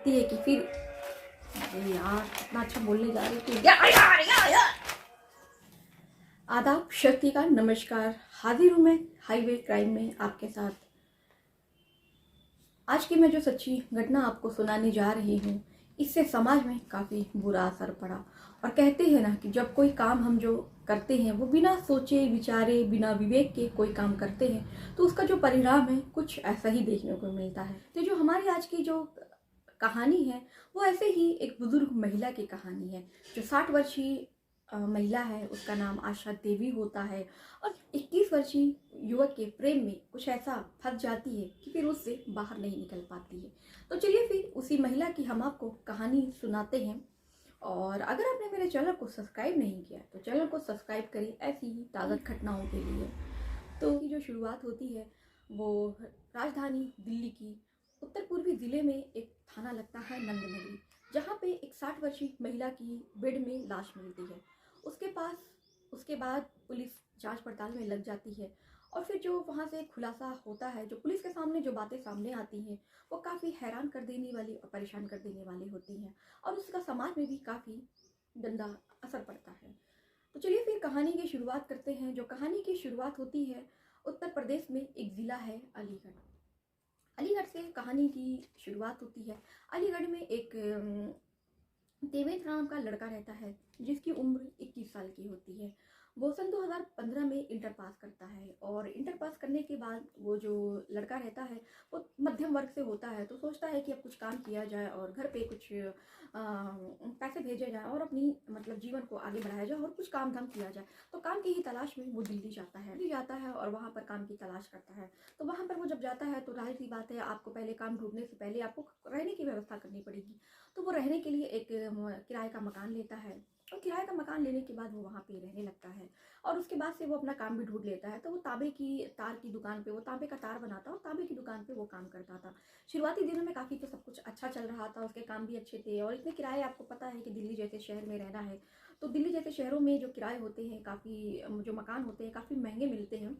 है कि फिर अरे यार इतना अच्छा बोलने जा रही थी यार। आदाब, शक्ति का नमस्कार। हाजिर हूँ मैं हाईवे क्राइम में आपके साथ। आज की मैं जो सच्ची घटना आपको सुनाने जा रही हूँ, इससे समाज में काफ़ी बुरा असर पड़ा। और कहते हैं ना कि जब कोई काम हम जो करते हैं वो बिना सोचे विचारे बिना विवेक के कोई काम करते हैं तो उसका जो परिणाम है कुछ ऐसा ही देखने को मिलता है। तो जो हमारी आज की जो कहानी है वो ऐसे ही एक बुजुर्ग महिला की कहानी है। जो 60 वर्षीय महिला है, उसका नाम आशा देवी होता है और 21 वर्षीय युवक के प्रेम में कुछ ऐसा फंस जाती है कि फिर उससे बाहर नहीं निकल पाती है। तो चलिए फिर उसी महिला की हम आपको कहानी सुनाते हैं। और अगर आपने मेरे चैनल को सब्सक्राइब नहीं किया तो चैनल को सब्सक्राइब करें ऐसी ही ताज़ा घटनाओं के लिए। तो की जो शुरुआत होती है वो राजधानी दिल्ली की उत्तर पूर्वी ज़िले में एक थाना लगता है नंदनगरी, जहाँ पे एक 60 वर्षीय महिला की बेड में लाश मिलती है। उसके बाद पुलिस जांच पड़ताल में लग जाती है और फिर जो वहाँ से खुलासा होता है, जो पुलिस के सामने जो बातें सामने आती हैं वो काफ़ी हैरान कर देने वाली और परेशान कर देने वाली होती हैं और उसका समाज में भी काफ़ी गंदा असर पड़ता है। तो चलिए फिर कहानी की शुरुआत करते हैं। जो कहानी की शुरुआत होती है उत्तर प्रदेश में एक ज़िला है अलीगढ़। अलीगढ़ से कहानी की शुरुआत होती है। अलीगढ़ में एक देवेंद्र नाम का लड़का रहता है जिसकी उम्र 21 साल की होती है। वो सन 2015 में इंटर पास करता है और इंटर पास करने के बाद वो जो लड़का रहता है वो मध्यम वर्ग से होता है, तो सोचता है कि अब कुछ काम किया जाए और घर पे कुछ पैसे भेजे जाए और अपनी मतलब जीवन को आगे बढ़ाया जाए और कुछ काम धाम किया जाए। तो काम की ही तलाश में वो दिल्ली जाता है और वहाँ पर काम की तलाश करता है। तो वहाँ पर वो जब जाता है तो जाहिर सी बात है, आपको पहले काम ढूंढने से पहले आपको रहने की व्यवस्था करनी पड़ेगी। तो वो रहने के लिए एक किराए का मकान लेता है और किराए का मकान लेने के बाद वो वहाँ पे रहने लगता है और उसके बाद से वो अपना काम भी ढूंढ लेता है। तो वो तांबे की तार की दुकान पे वो तांबे का तार बनाता और तांबे की दुकान पे वो काम करता था। शुरुआती दिनों में काफ़ी तो सब कुछ अच्छा चल रहा था, उसके काम भी अच्छे थे और इतने किराए, आपको पता है कि दिल्ली जैसे शहर में रहना है तो दिल्ली जैसे शहरों में जो किराए होते हैं काफ़ी, जो मकान होते हैं काफ़ी महंगे मिलते हैं।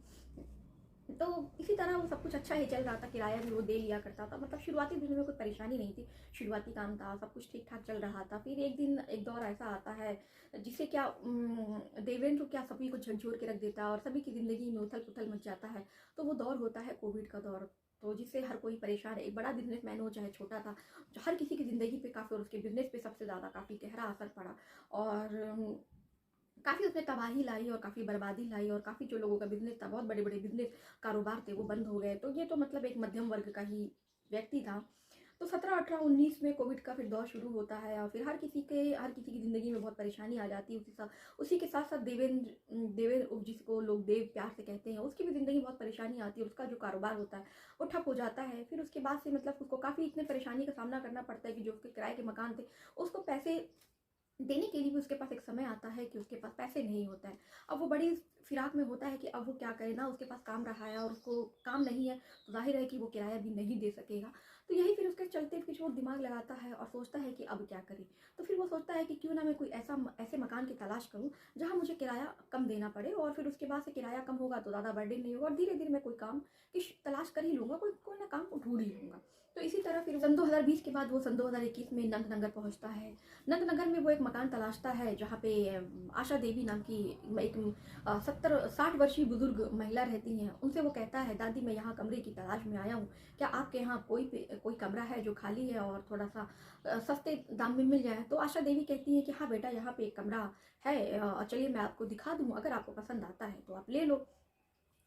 तो इसी तरह वो सब कुछ अच्छा ही चल रहा था, किराया भी वो दे लिया करता था, मतलब शुरुआती दिनों में कोई परेशानी नहीं थी। शुरुआती काम था, सब कुछ ठीक ठाक चल रहा था। फिर एक दिन एक दौर ऐसा आता है जिसे क्या देवेंद्र क्या सभी को झकझोर के रख देता है और सभी की ज़िंदगी में उथल पुथल मच जाता है। तो वो दौर होता है कोविड का दौर। तो जिससे हर कोई परेशान है, एक बड़ा बिजनेसमैन हो चाहे छोटा था, हर किसी की ज़िंदगी पे काफ़ी और उसके बिजनेस पे सबसे ज़्यादा काफ़ी गहरा असर पड़ा और काफ़ी उसने तबाही लाई और काफ़ी बर्बादी लाई और काफ़ी जो लोगों का बिजनेस था, बहुत बड़े बड़े बिजनेस कारोबार थे, वो बंद हो गए। तो ये तो मतलब एक मध्यम वर्ग का ही व्यक्ति था। तो 17, 18, 19 में कोविड का फिर दौर शुरू होता है और फिर हर किसी की ज़िंदगी में बहुत परेशानी आ जाती है। उसी के साथ साथ देवेंद्र जिसको लोग देव प्यार से कहते हैं, उसकी भी ज़िंदगी बहुत परेशानी आती है। उसका जो कारोबार होता है वो ठप हो जाता है। फिर उसके बाद से मतलब उसको काफ़ी इतने परेशानी का सामना करना पड़ता है कि जो उसके किराए के मकान थे उसको पैसे देने के लिए भी उसके पास एक समय आता है कि उसके पास पैसे नहीं होता है। अब वो बड़ी फिराक में होता है कि अब वो क्या करे, ना उसके पास काम रहा है और उसको काम नहीं है तो जाहिर है कि वो किराया भी नहीं दे सकेगा। तो यही फिर उसके चलते फिर वो दिमाग लगाता है और सोचता है कि अब क्या करे। तो फिर वो सोचता है कि क्यों ना मैं कोई ऐसे मकान की तलाश करूँ जहाँ मुझे किराया कम देना पड़े और फिर उसके बाद से किराया कम होगा तो ज़्यादा बर्डन नहीं होगा और धीरे धीरे मैं कोई काम की तलाश कर ही लूँगा, कोई ना काम ढूंढ ही लूँगा। तो इसी तरह फिर सन 2020 के बाद वो सन 2021 में नंदनगर पहुँचता है। नंदनगर में वो एक मकान तलाशता है जहाँ पे आशा देवी नाम की एक 60 वर्षीय बुजुर्ग महिला रहती हैं। उनसे वो कहता है, दादी मैं यहाँ कमरे की तलाश में आया हूँ, क्या आपके यहाँ कोई कमरा है जो खाली है और थोड़ा सा सस्ते दाम में मिल जाए। तो आशा देवी कहती है कि हाँ बेटा, यहाँ पे एक कमरा है, चलिए मैं आपको दिखा दूँ, अगर आपको पसंद आता है तो आप ले लो।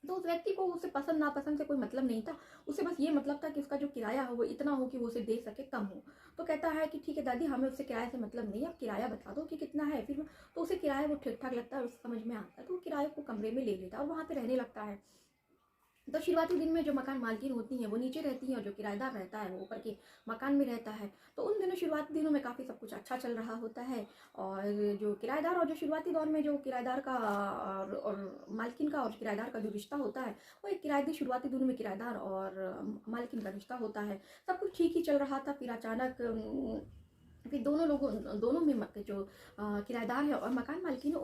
तो उस व्यक्ति को उससे पसंद नापसंद से कोई मतलब नहीं था, उसे बस ये मतलब था कि उसका जो किराया हो वो इतना हो कि वो उसे दे सके, कम हो। तो कहता है कि ठीक है दादी, हमें उससे किराए से मतलब नहीं है, आप किराया बता दो कि कितना है। फिर तो उसे किराया वो ठीक ठाक लगता है, उसे समझ में आता है, तो वो किराए को कमरे में ले लेता है और वहाँ पे रहने लगता है। तो शुरुआती दिन में जो मकान मालकिन होती हैं वो नीचे रहती हैं और जो किराएदार रहता है वो ऊपर के मकान में रहता है। तो उन दिनों शुरुआती दिनों में काफ़ी सब कुछ अच्छा चल रहा होता है और जो किराएदार और जो शुरुआती दौर में जो किराएदार का और मालकिन का और किराएदार का जो रिश्ता होता है वो एक किराएदार, शुरुआती दिनों में किराएदार और मालकिन का रिश्ता होता है। सब कुछ ठीक ही चल रहा था। फिर अचानक फिर दोनों में जो किराएदार है और मकान मालकिन है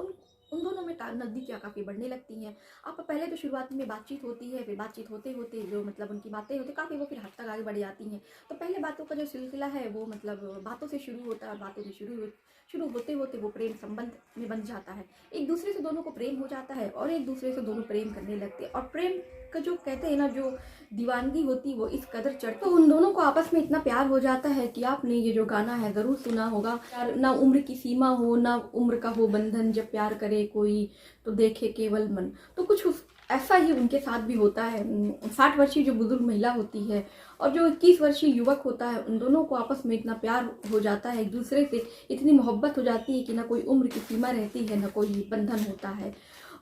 उन दोनों में नज़दीकियाँ काफ़ी बढ़ने लगती हैं। आप पहले तो शुरुआत में बातचीत होती है, फिर बातचीत होते-होते जो मतलब उनकी बातें होती काफ़ी वो फिर हद तक आगे बढ़ जाती हैं। तो पहले बातों का जो सिलसिला है वो मतलब बातों से शुरू होता है और बातों से शुरू होते-होते वो प्रेम संबंध में बन जाता है। एक दूसरे से दोनों को प्रेम हो जाता है और एक दूसरे से दोनों प्रेम करने लगते हैं और प्रेम का जो कहते हैं ना जो दीवानगी होती वो इस कदर चढ़ती तो उन दोनों को आपस में इतना प्यार हो जाता है कि आपने ये जो गाना है ज़रूर सुना होगा। प्यार ना उम्र की सीमा हो ना उम्र का हो बंधन, जब प्यार करे कोई तो देखे केवल मन। तो कुछ ऐसा ही उनके साथ भी होता है। 60 वर्षीय जो बुजुर्ग महिला होती है और जो 21 वर्षीय युवक होता है, उन दोनों को आपस में इतना प्यार हो जाता है, एक दूसरे से इतनी मोहब्बत हो जाती है कि ना कोई उम्र की सीमा रहती है ना कोई बंधन होता है।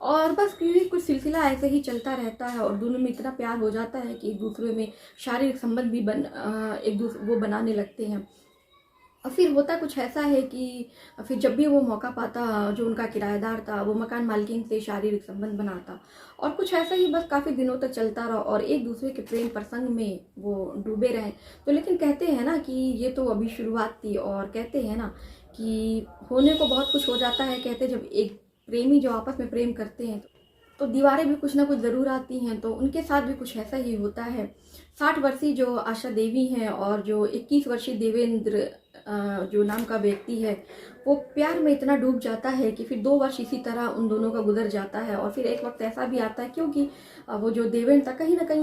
और बस क्योंकि कुछ सिलसिला ऐसे ही चलता रहता है और दोनों में इतना प्यार हो जाता है कि एक दूसरे में शारीरिक संबंध भी एक दूसरे वो बनाने लगते हैं। और फिर होता कुछ ऐसा है कि फिर जब भी वो मौका पाता, जो उनका किराएदार था वो मकान मालकिन से शारीरिक संबंध बनाता और कुछ ऐसा ही बस काफ़ी दिनों तक चलता रहा और एक दूसरे के प्रेम प्रसंग में वो डूबे रहे। तो लेकिन कहते हैं ना कि ये तो अभी शुरुआत थी और कहते हैं ना कि होने को बहुत कुछ हो जाता है। कहते जब एक प्रेमी जो आपस में प्रेम करते हैं तो दीवारें भी कुछ ना कुछ ज़रूर आती हैं। तो उनके साथ भी कुछ ऐसा ही होता है। 60 वर्षीय जो आशा देवी हैं और जो 21 वर्षीय देवेंद्र जो नाम का व्यक्ति है, वो प्यार में इतना डूब जाता है कि फिर 2 वर्ष इसी तरह उन दोनों का गुजर जाता है। और फिर एक वक्त ऐसा भी आता है क्योंकि वो जो देवेंद्र था कहीं ना कहीं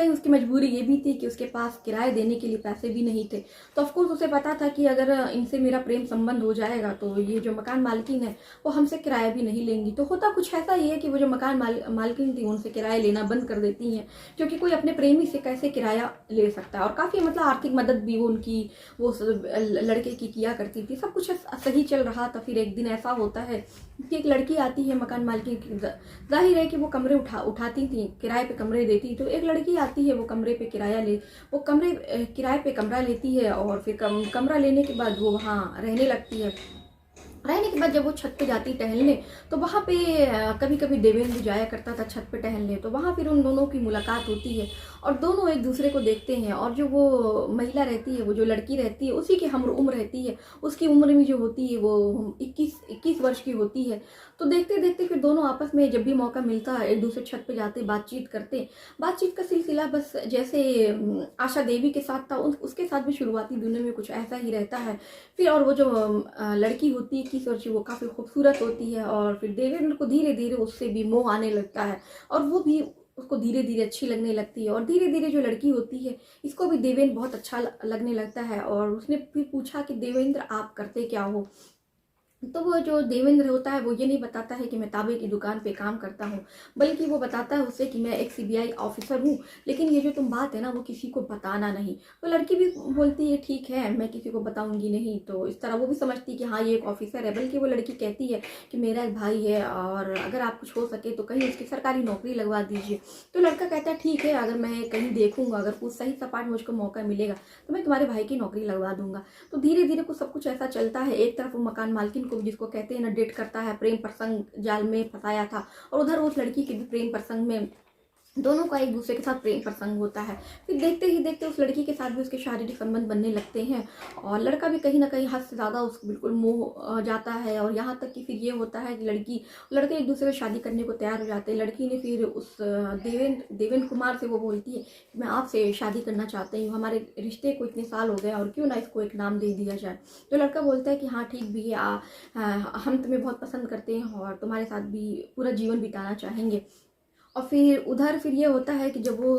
उसकी मजबूरी ये भी थी कि उसके पास किराए देने के लिए पैसे भी नहीं थे। तो ऑफकोर्स उसे पता था कि अगर इनसे मेरा प्रेम संबंध हो जाएगा तो ये जो मकान मालकिन है वो हमसे किराया भी नहीं लेंगी। तो होता कुछ ऐसा ही है कि वो जो मकान मालकिन थी उनसे किराया लेना बंद कर देती हैं, क्योंकि कोई अपने प्रेमी से कैसे किराया ले सकता है। और काफ़ी मतलब आर्थिक मदद भी वो उनकी वो लड़के की किया करती थी। सब कुछ सही चल रहा था। फिर एक दिन ऐसा होता है कि एक लड़की आती है मकान मालकिन की, जाहिर है कि वो कमरे उठाती थी, किराए पे कमरे देती। तो एक लड़की आती है, वो कमरे किराए पे कमरा लेती है और फिर कमरा लेने के बाद वो वहाँ रहने लगती है। रहने के बाद जब वो छत पे जाती टहलने तो वहाँ पे कभी कभी देवेंद्र जाया करता था छत पे टहलने। तो वहाँ फिर उन दोनों की मुलाकात होती है और दोनों एक दूसरे को देखते हैं। और जो वो महिला रहती है, वो जो लड़की रहती है, उसी की हम उम्र रहती है। उसकी उम्र भी जो होती है वो 21 वर्ष की होती है। तो देखते देखते फिर दोनों आपस में जब भी मौका मिलता है एक दूसरे छत पे जाते, बातचीत करते। बातचीत का सिलसिला बस जैसे आशा देवी के साथ था उसके साथ भी शुरुआती दिनों में कुछ ऐसा ही रहता है। फिर और वो जो लड़की होती है 21 वर्षीय, वो काफ़ी खूबसूरत होती है और फिर देवेंद्र को धीरे धीरे उससे भी मोह आने लगता है और वो भी उसको धीरे धीरे अच्छी लगने लगती है। और धीरे धीरे जो लड़की होती है इसको भी देवेंद्र बहुत अच्छा लगने लगता है। और उसने फिर पूछा कि देवेंद्र आप करते क्या हो। तो वो जो देवेंद्र होता है वो ये नहीं बताता है कि मैं ताबे की दुकान पे काम करता हूँ, बल्कि वो बताता है उससे कि मैं एक सीबीआई ऑफिसर हूँ, लेकिन ये जो तुम बात है ना वो किसी को बताना नहीं। तो लड़की भी बोलती है ठीक है, मैं किसी को बताऊंगी नहीं। तो इस तरह वो भी समझती है कि हाँ ये एक ऑफिसर है। बल्कि वो लड़की कहती है कि मेरा एक भाई है और अगर आप कुछ हो सके तो कहीं उसकी सरकारी नौकरी लगवा दीजिए। तो लड़का कहता है ठीक है, अगर मैं कहीं देखूंगा, अगर कुछ सही सपाट मुझको मौका मिलेगा तो मैं तुम्हारे भाई की नौकरी लगवा दूंगा। तो धीरे धीरे कुछ सब कुछ ऐसा चलता है। एक तरफ वो मकान मालकिन को, जिसको कहते हैं ना डेट करता है, प्रेम प्रसंग जाल में फंसाया था, और उधर उस लड़की के भी प्रेम प्रसंग में दोनों का एक दूसरे के साथ प्रेम प्रसंग होता है। फिर देखते ही देखते उस लड़की के साथ भी उसके शारीरिक संबंध बनने लगते हैं और लड़का भी कहीं ना कहीं हद से ज़्यादा उसको बिल्कुल मोह जाता है। और यहाँ तक कि फिर ये होता है कि लड़के एक दूसरे से शादी करने को तैयार हो जाते हैं। लड़की ने फिर उस देवेंद्र कुमार से वो बोलती है कि मैं आपसे शादी करना चाहती हूँ, हमारे रिश्ते को इतने साल हो गए और क्यों ना इसको एक नाम दे दिया जाए। तो लड़का बोलता है कि हाँ ठीक भी है, हम तुम्हें बहुत पसंद करते हैं और तुम्हारे साथ भी पूरा जीवन बिताना चाहेंगे। और फिर ये होता है कि जब वो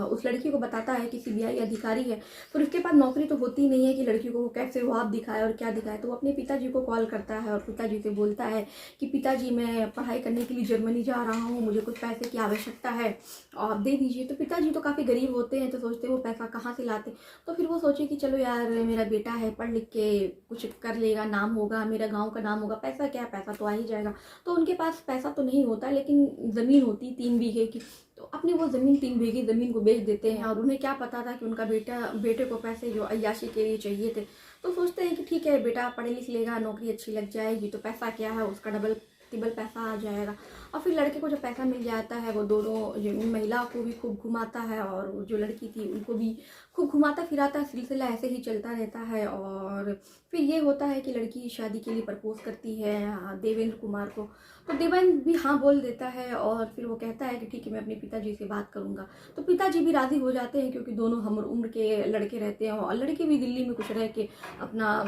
उस लड़की को बताता है कि सीबीआई अधिकारी है, फिर उसके पास नौकरी तो होती नहीं है कि लड़की को वो कैसे वो आप दिखाए और क्या दिखाए। तो वो अपने पिताजी को कॉल करता है और पिताजी से बोलता है कि पिताजी मैं पढ़ाई करने के लिए जर्मनी जा रहा हूँ, मुझे कुछ पैसे की आवश्यकता है, आप दे दीजिए। तो पिताजी तो काफ़ी गरीब होते हैं, तो सोचते वो पैसा कहाँ से लाते। तो फिर वो सोचे कि चलो यार मेरा बेटा है, पढ़ लिख के कुछ कर लेगा, नाम होगा, मेरा गाँव का नाम होगा, पैसा क्या है, पैसा तो आ ही जाएगा। तो उनके पास पैसा तो नहीं होता, लेकिन ज़मीन होती 3 बीघे की। तो अपनी वो ज़मीन 3 बीघे ज़मीन को बेच देते हैं। और उन्हें क्या पता था कि उनका बेटे को पैसे जो अय्याशी के लिए चाहिए थे। तो सोचते हैं कि ठीक है बेटा पढ़ लिख लेगा, नौकरी अच्छी लग जाएगी तो पैसा क्या है, उसका डबल तिबल पैसा आ जाएगा। और फिर लड़के को जब पैसा मिल जाता है वो दोनों जो महिला को भी खूब घुमाता है और जो लड़की थी उनको भी खूब घुमाता फिराता, सिलसिला ऐसे ही चलता रहता है। और फिर ये होता है कि लड़की शादी के लिए प्रपोज करती है देवेंद्र कुमार को, तो देवेंद्र भी हाँ बोल देता है और फिर वो कहता है कि ठीक है मैं अपने पिताजी से बात करूंगा। तो पिताजी भी राजी हो जाते हैं क्योंकि दोनों हम उम्र के लड़के रहते हैं और लड़की भी दिल्ली में कुछ रह के अपना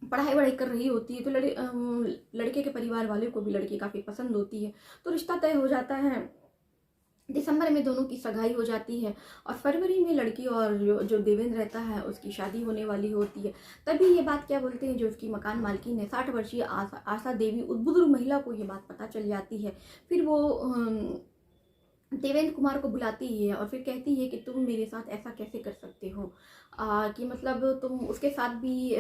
पढ़ाई वढ़ाई कर रही होती है। तो लड़के के परिवार वाले को भी लड़की काफ़ी पसंद होती है, तो रिश्ता तय हो जाता है। दिसंबर में दोनों की सगाई हो जाती है और फरवरी में लड़की और जो देवेंद्र रहता है उसकी शादी होने वाली होती है। तभी ये बात क्या बोलते हैं, जो उसकी मकान मालकिन है 60 वर्षीय आशा देवी, उस बुजुर्ग महिला को ये बात पता चल जाती है। फिर वो देवेंद्र कुमार को बुलाती है और फिर कहती है कि तुम मेरे साथ ऐसा कैसे कर सकते हो, कि मतलब तुम उसके साथ भी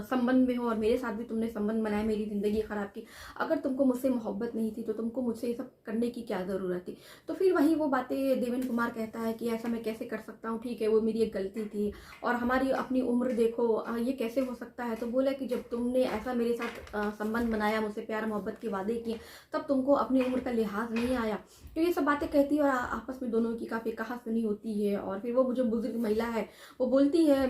संबंध में हो और मेरे साथ भी तुमने संबंध बनाया, मेरी ज़िंदगी ख़राब की। अगर तुमको मुझसे मोहब्बत नहीं थी तो तुमको मुझसे ये सब करने की क्या ज़रूरत थी। तो फिर वही वो बातें देवेंद्र कुमार कहता है कि ऐसा मैं कैसे कर सकता हूँ, ठीक है वो मेरी एक गलती थी और हमारी अपनी उम्र देखो, ये कैसे हो सकता है। तो बोला कि जब तुमने ऐसा मेरे साथ संबंध बनाया, मुझसे प्यार मोहब्बत के वादे किए, तब तुमको अपनी उम्र का लिहाज नहीं आया। तो ये सब बातें कहती है और आपस में दोनों की काफ़ी कहासुनी होती है। और फिर वो जो बुजुर्ग महिला है वो बोलती है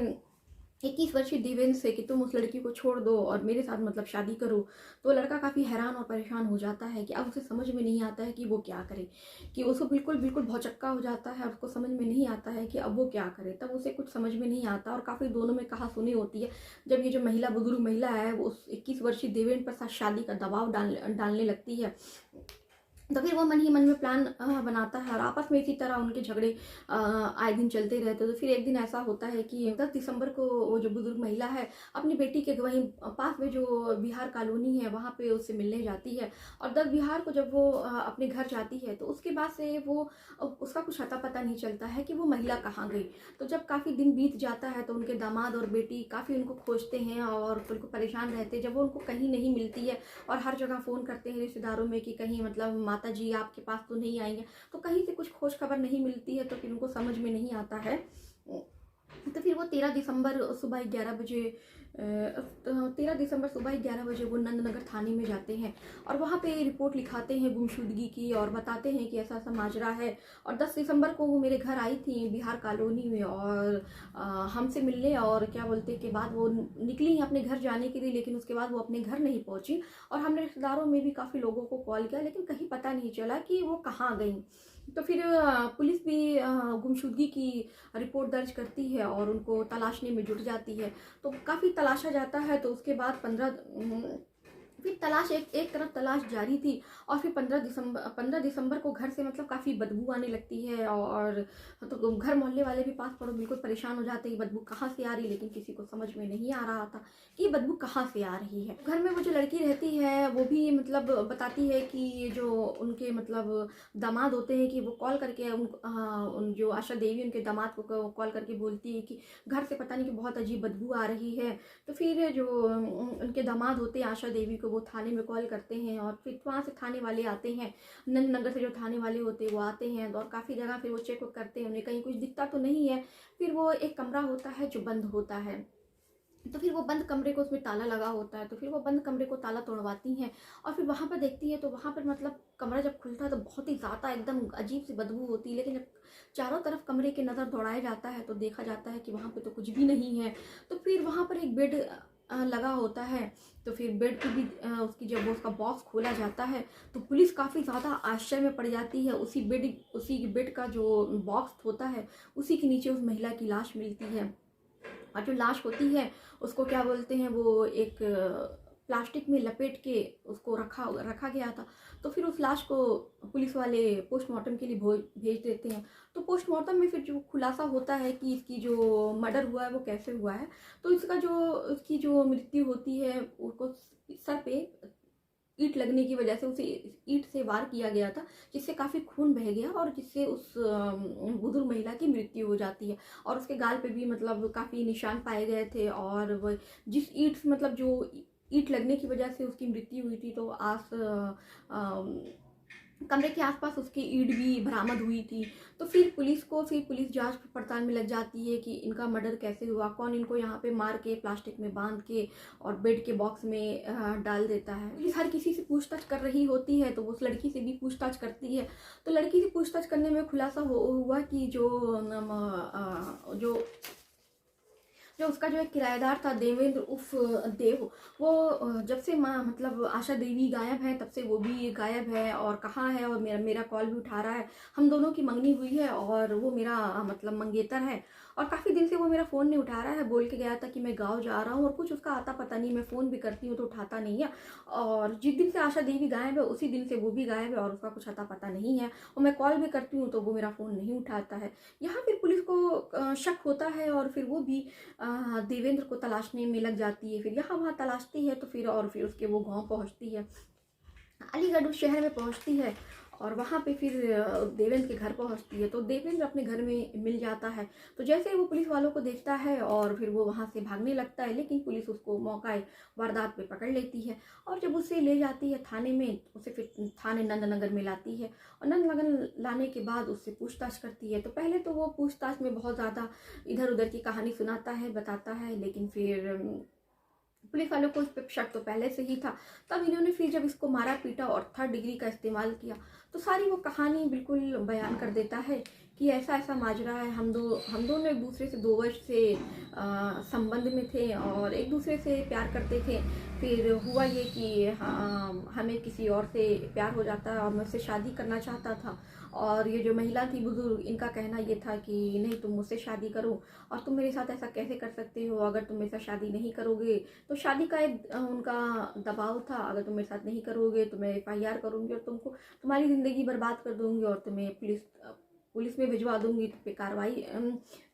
21 वर्षीय देवेंद्र से कि तुम उस लड़की को छोड़ दो और मेरे साथ मतलब शादी करो। तो लड़का काफ़ी हैरान और परेशान हो जाता है कि अब उसे समझ में नहीं आता है कि वो क्या करे, कि उसको बिल्कुल बिल्कुल भौचक्का हो जाता है और उसको समझ में नहीं आता है कि अब वो क्या करे। तब उसे कुछ समझ में नहीं आता और काफ़ी दोनों में कहासुनी होती है। जब ये जो महिला बुजुर्ग महिला है वो उस 21 वर्षीय देवेंद्र पर साथ शादी का दबाव डालने लगती है। तो फिर वो मन ही मन में प्लान बनाता है और आपस में इसी तरह उनके झगड़े आए दिन चलते रहते। तो फिर एक दिन ऐसा होता है कि 10 दिसंबर को वो जो बुजुर्ग महिला है अपनी बेटी के वहीं पास में जो बिहार कॉलोनी है वहाँ पे उससे मिलने जाती है। और 10 बिहार को जब वो अपने घर जाती है तो उसके बाद से वो उसका कुछ अता पता नहीं चलता है कि वो महिला कहाँ गई। तो जब काफ़ी दिन बीत जाता है तो उनके दामाद और बेटी काफ़ी उनको खोजते हैं और उनको परेशान रहते हैं। जब वो उनको कहीं नहीं मिलती है और हर जगह फ़ोन करते हैं रिश्तेदारों में कि कहीं मतलब माता जी आपके पास तो नहीं आई हैं, तो कहीं से कुछ खोज खबर नहीं मिलती है। तो फिर उनको समझ में नहीं आता है। तो फिर वो 13 दिसंबर सुबह 11 बजे 13 दिसंबर सुबह 11 बजे वो नंदनगर थाने में जाते हैं और वहाँ पे रिपोर्ट लिखाते हैं गुमशुदगी की और बताते हैं कि ऐसा ऐसा माजरा है। और 10 दिसंबर को वो मेरे घर आई थी बिहार कॉलोनी में और हमसे मिलने और क्या बोलते के बाद वो निकली अपने घर जाने के लिए, लेकिन उसके बाद वो अपने घर नहीं पहुँची। और हमने रिश्तेदारों में भी काफ़ी लोगों को कॉल किया लेकिन कहीं पता नहीं चला कि वो कहाँ गई। तो फिर पुलिस भी गुमशुदगी की रिपोर्ट दर्ज करती है और उनको तलाशने में जुट जाती है। तो काफ़ी तलाशा जाता है। तो उसके बाद 15 फिर तलाश एक तरफ तलाश जारी थी और फिर 15 दिसंबर को घर से मतलब काफ़ी बदबू आने लगती है। और तो घर मोहल्ले वाले भी पास पड़ोस बिल्कुल परेशान हो जाते हैं बदबू कहाँ से आ रही, लेकिन किसी को समझ में नहीं आ रहा था कि बदबू कहाँ से आ रही है। घर में वो जो लड़की रहती है वो भी मतलब बताती है कि जो उनके मतलब दामाद होते हैं कि वो कॉल करके उन जो आशा देवी उनके दामाद को कॉल करके बोलती है कि घर से पता नहीं कि बहुत अजीब बदबू आ रही है। तो फिर जो उनके दामाद होते हैं आशा देवी को वो थाने में कॉल करते हैं और फिर वहाँ से थाने वाले आते हैं, नंदनगर से जो थाने वाले होते हैं वो आते हैं और काफ़ी जगह फिर वो चेक करते हैं, उन्हें कहीं कुछ दिखता तो नहीं है। फिर वो एक कमरा होता है जो बंद होता है, तो फिर वो बंद कमरे को उसमें ताला लगा होता है। तो फिर वो बंद कमरे को ताला तोड़वाती हैं और फिर वहाँ पर देखती है तो वहाँ पर मतलब कमरा जब खुलता है तो बहुत ही ज़्यादा एकदम अजीब सी बदबू होती है। लेकिन जब चारों तरफ कमरे के नज़र दौड़ाया जाता है तो देखा जाता है कि वहाँ पे तो कुछ भी नहीं है। तो फिर वहाँ पर एक बेड लगा होता है। तो फिर बेड पे भी उसकी जब उसका बॉक्स खोला जाता है तो पुलिस काफ़ी ज़्यादा आश्चर्य में पड़ जाती है। उसी बेड का जो बॉक्स होता है उसी के नीचे उस महिला की लाश मिलती है। और जो लाश होती है उसको क्या बोलते हैं, वो एक प्लास्टिक में लपेट के उसको रखा गया था। तो फिर उस लाश को पुलिस वाले पोस्टमार्टम के लिए भेज देते हैं। तो पोस्टमार्टम में फिर जो खुलासा होता है कि इसकी जो मर्डर हुआ है वो कैसे हुआ है। तो इसकी जो मृत्यु होती है उसको सर पे ईंट लगने की वजह से उसे ईंट से वार किया गया था, जिससे काफ़ी खून बह गया और जिससे उस बुजुर्ग महिला की मृत्यु हो जाती है। और उसके गाल पे भी मतलब काफ़ी निशान पाए गए थे और वो जिस ईंट मतलब जो ईंट लगने की वजह से उसकी मृत्यु हुई थी तो कमरे के आसपास उसकी ईंट भी बरामद हुई थी। तो फिर पुलिस जांच पड़ताल में लग जाती है कि इनका मर्डर कैसे हुआ, कौन इनको यहाँ पे मार के प्लास्टिक में बांध के और बेड के बॉक्स में डाल देता है। पुलिस हर किसी से पूछताछ कर रही होती है, तो वो उस लड़की से भी पूछताछ करती है। तो लड़की से पूछताछ करने में खुलासा हुआ कि जो उसका जो एक किराएदार था देवेंद्र उफ देव, वो जब से मतलब आशा देवी गायब है तब से वो भी गायब है और कहाँ है, और मेरा मेरा कॉल भी उठा रहा है। हम दोनों की मंगनी हुई है और वो मेरा मतलब मंगेतर है, और काफ़ी दिन से वो मेरा फ़ोन नहीं उठा रहा है। बोल के गया था कि मैं गाँव जा रहा हूँ और कुछ उसका आता पता नहीं, मैं फ़ोन भी करती हूँ तो उठाता नहीं है। और जिस दिन से आशा देवी गायब है उसी दिन से वो भी गायब है और उसका कुछ आता पता नहीं है, और मैं कॉल भी करती हूँ तो वो मेरा फ़ोन नहीं उठाता है। यहाँ फिर पुलिस को शक होता है और फिर वो भी देवेंद्र को तलाशने में लग जाती है। फिर यहाँ वहाँ तलाशती है तो फिर उसके वो गांव पहुँचती है, अलीगढ़ उस शहर में पहुँचती है, और वहाँ पे फिर देवेंद्र के घर पहुँचती है। तो देवेंद्र अपने घर में मिल जाता है। तो जैसे ही वो पुलिस वालों को देखता है और फिर वो वहाँ से भागने लगता है, लेकिन पुलिस उसको मौका वारदात पे पकड़ लेती है, और जब उसे ले जाती है थाने में, उसे फिर थाने नंदनगर में लाती है, और नंदनगर लाने के बाद उससे पूछताछ करती है। तो पहले तो वो पूछताछ में बहुत ज़्यादा इधर उधर की कहानी सुनाता है, बताता है, लेकिन फिर पुलिस वालों को इस पर शक तो पहले से ही था। तब इन्होंने फिर जब इसको मारा पीटा और 3rd डिग्री का इस्तेमाल किया, तो सारी वो कहानी बिल्कुल बयान कर देता है कि ऐसा ऐसा माजरा है। हम दोनों एक दूसरे से 2 वर्ष से संबंध में थे और एक दूसरे से प्यार करते थे। फिर हुआ ये कि हमें किसी और से प्यार हो जाता है और मैं उससे शादी करना चाहता था, और ये जो महिला थी बुजुर्ग, इनका कहना ये था कि नहीं, तुम मुझसे शादी करो, और तुम मेरे साथ ऐसा कैसे कर सकते हो, अगर तुम मेरे साथ शादी नहीं करोगे तो शादी का एक उनका दबाव था, अगर तुम मेरे साथ नहीं करोगे तो मैं FIR करूंगी और तुम्हारी ज़िंदगी बर्बाद कर दूंगी और तुम्हें पुलिस में भिजवा दूंगी,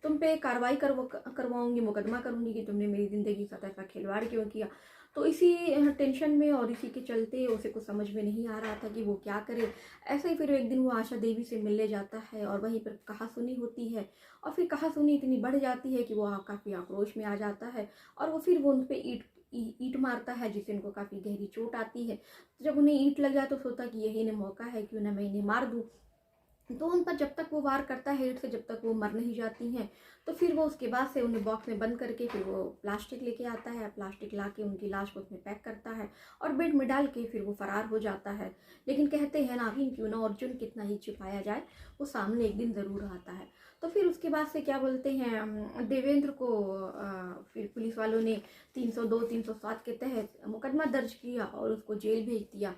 तुम पे कार्रवाई करवाऊंगी, मुकदमा करूंगी कि तुमने मेरी ज़िंदगी के साथ ऐसा खिलवाड़ क्यों किया। तो इसी टेंशन में और इसी के चलते उसे कुछ समझ में नहीं आ रहा था कि वो क्या करे। ऐसे ही फिर एक दिन वो आशा देवी से मिलने जाता है और वहीं पर कहासुनी होती है, और फिर कहासुनी इतनी बढ़ जाती है कि वो काफ़ी आक्रोश में आ जाता है, और वो उन पर ईंट मारता है, जिससे उनको काफ़ी गहरी चोट आती है। तो जब उन्हें ईंट लग जाए तो सोचा कि यही ने मौका है, क्यों ना मैं इन्हें मार दूँ। तो उन पर जब तक वो वार करता है ईंट से, जब तक वो मर नहीं जाती हैं, तो फिर वो उसके बाद से उन्हें बॉक्स में बंद करके फिर वो प्लास्टिक लेके आता है, प्लास्टिक ला के उनकी लाश को उसमें पैक करता है और बेड में डाल के फिर वो फरार हो जाता है। लेकिन कहते हैं नागिन क्यों ना अर्जुन कितना ही छिपाया जाए, वो सामने एक दिन ज़रूर आता है। तो फिर उसके बाद से क्या बोलते हैं, देवेंद्र को फिर पुलिस वालों ने 302 307 के तहत मुकदमा दर्ज किया और उसको जेल भेज दिया।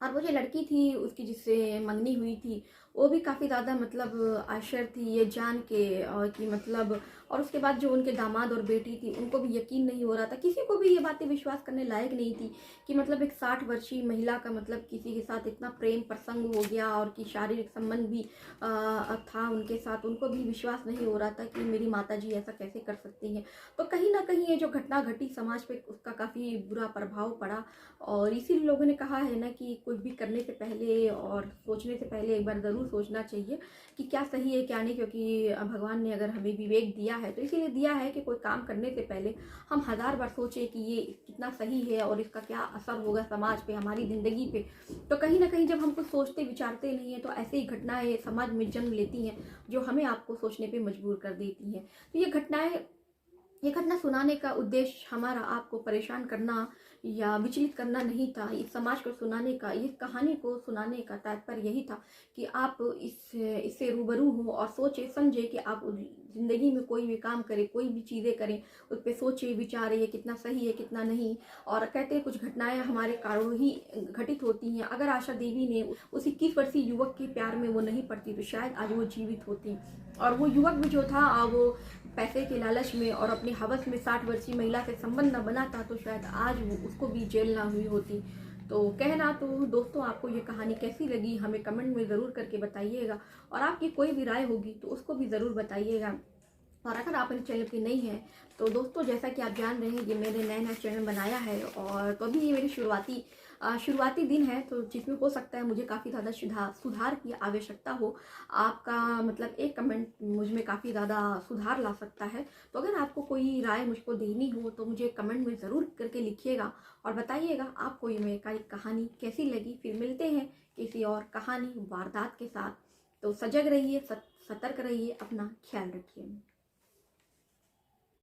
और वो जो लड़की थी उसकी जिससे मंगनी हुई थी, वो भी काफ़ी ज़्यादा मतलब आश्चर्य थी ये जान के, और कि मतलब, और उसके बाद जो उनके दामाद और बेटी थी उनको भी यकीन नहीं हो रहा था, किसी को भी ये बातें विश्वास करने लायक नहीं थी कि मतलब एक 60 वर्षीय महिला का मतलब किसी के साथ इतना प्रेम प्रसंग हो गया और कि शारीरिक संबंध भी था उनके साथ, उनको भी विश्वास नहीं हो रहा था कि मेरी माता जी ऐसा कैसे कर सकती हैं। तो कहीं ना कहीं ये जो घटना घटी समाज पे उसका काफ़ी बुरा प्रभाव पड़ा, और इसीलिए लोगों ने कहा है ना कि कुछ भी करने से पहले और सोचने से पहले एक बार ज़रूर सोचना चाहिए कि क्या सही है क्या नहीं, क्योंकि भगवान ने अगर हमें विवेक दिया है तो इसीलिए दिया है कि कोई काम करने से पहले हम 1000 बार सोचें कि ये कितना सही है और इसका क्या असर होगा समाज पे, हमारी ज़िंदगी पे। तो कहीं ना कहीं जब हम कुछ सोचते विचारते नहीं हैं तो ऐसे ही घटनाएं समाज में जन्म लेती हैं जो हमें आपको सोचने पर मजबूर कर देती हैं। तो ये घटना सुनाने का उद्देश्य हमारा आपको परेशान करना या विचलित करना नहीं था। इस समाज को सुनाने का, इस कहानी को सुनाने का तात्पर्य यही था कि आप इससे रूबरू हो और सोचे समझे कि आप ज़िंदगी में कोई भी काम करें, कोई भी चीज़ें करें, उस पर सोचे विचारे ये कितना सही है कितना नहीं। और कहते हैं कुछ घटनाएं हमारे कारणों ही घटित होती हैं। अगर आशा देवी ने उस 21 वर्षीय युवक के प्यार में वो नहीं पड़ती तो शायद आज वो जीवित होती, और वो युवक भी जो था वो पैसे के लालच में और अपने हवस में 60 वर्षीय महिला से संबंध न बनाता तो शायद आज वो उसको भी जेल ना हुई होती। तो कहना तो दोस्तों, आपको ये कहानी कैसी लगी हमें कमेंट में ज़रूर करके बताइएगा, और आपकी कोई भी राय होगी तो उसको भी ज़रूर बताइएगा। और अगर आप मेरे चैनल पे नहीं हैं तो दोस्तों, जैसा कि आप जान रहे हैं ये मैंने नया चैनल बनाया है, और तो अभी ये मेरी शुरुआती दिन है, तो जिसमें हो सकता है मुझे काफ़ी ज़्यादा सुधार की आवश्यकता हो। आपका मतलब एक कमेंट मुझ में काफ़ी ज़्यादा सुधार ला सकता है। तो अगर आपको कोई राय मुझको देनी हो तो मुझे कमेंट में ज़रूर करके लिखिएगा और बताइएगा आपको ये मेरी कहानी कैसी लगी। फिर मिलते हैं किसी किसी और कहानी वारदात के साथ। तो सजग रहिए, सतर्क रहिए, अपना ख्याल रखिए।